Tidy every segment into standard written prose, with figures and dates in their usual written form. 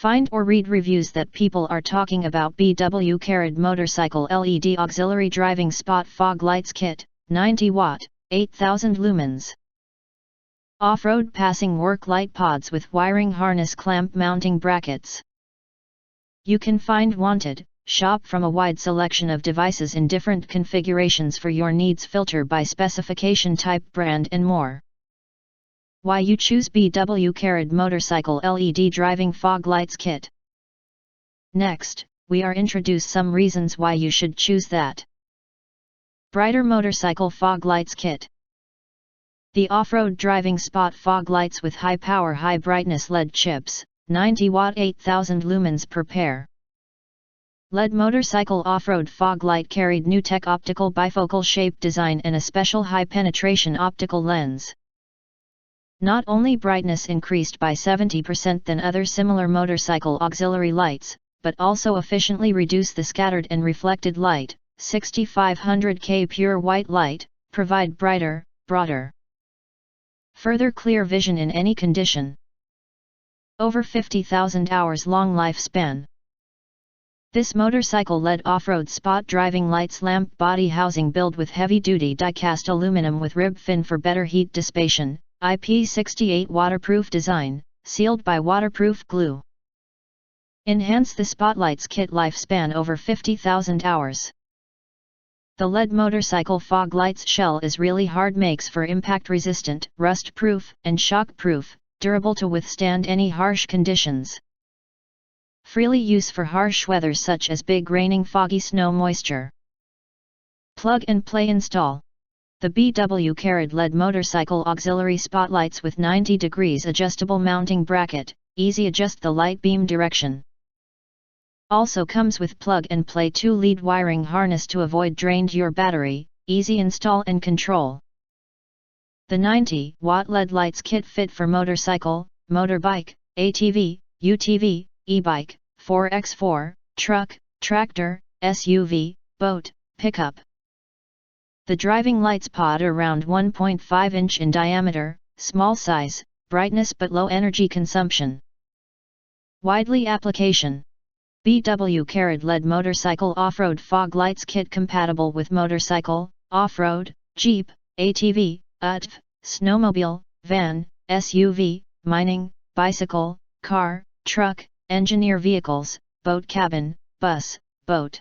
Find or read reviews that people are talking about BWCarid Motorcycle LED Auxiliary Driving Spot Fog Lights Kit, 90 watt, 8000 lumens. Off-road passing work light pods with wiring harness clamp mounting brackets. You can find wanted, shop from a wide selection of devices in different configurations for your needs, filter by specification, type, brand and more. Why you choose BWCarid Motorcycle LED Driving Fog Lights Kit. Next, we are introduce some reasons why you should choose that. Brighter Motorcycle Fog Lights Kit. The off-road driving spot fog lights with high power high brightness LED chips, 90 watt 8000 lumens per pair. LED motorcycle off-road fog light carried new tech optical bifocal shape design and a special high penetration optical lens. Not only brightness increased by 70% than other similar motorcycle auxiliary lights, but also efficiently reduce the scattered and reflected light. 6500K pure white light, provide brighter, broader, further clear vision in any condition. Over 50,000 hours long lifespan. This motorcycle LED off-road spot driving lights lamp body housing built with heavy-duty die-cast aluminum with rib fin for better heat dissipation, IP68 waterproof design, sealed by waterproof glue. Enhance the spotlights kit lifespan over 50,000 hours. The LED motorcycle fog lights shell is really hard, makes for impact resistant, rust proof and shock proof, durable to withstand any harsh conditions. Freely use for harsh weather such as big raining, foggy, snow, moisture. Plug and play install. The BWCarid LED motorcycle auxiliary spotlights with 90 degrees adjustable mounting bracket, easy adjust the light beam direction. Also comes with plug and play 2-lead wiring harness to avoid drained your battery, easy install and control. The 90 watt LED lights kit fit for motorcycle, motorbike, ATV, UTV, e-bike, 4x4, truck, tractor, SUV, boat, pickup. The driving lights pod around 1.5 inch in diameter, small size, brightness but low energy consumption. Widely application. BWCarid LED motorcycle off-road fog lights kit compatible with motorcycle, off-road, Jeep, ATV, UTV, snowmobile, van, SUV, mining, bicycle, car, truck, engineer vehicles, boat cabin, bus, boat.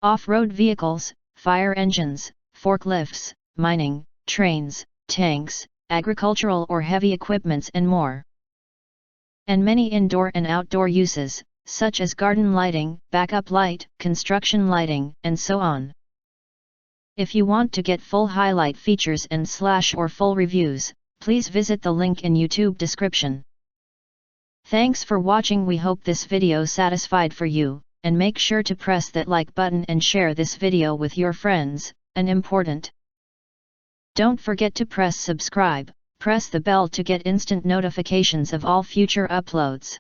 Off-road vehicles, fire engines, forklifts, mining, trains, tanks, agricultural or heavy equipments and more. And many indoor and outdoor uses, such as garden lighting, backup light, construction lighting, and so on. If you want to get full highlight features and or full reviews, please visit the link in YouTube description. Thanks for watching. We hope this video satisfied for you, and make sure to press that like button and share this video with your friends, and important. Don't forget to press subscribe, press the bell to get instant notifications of all future uploads.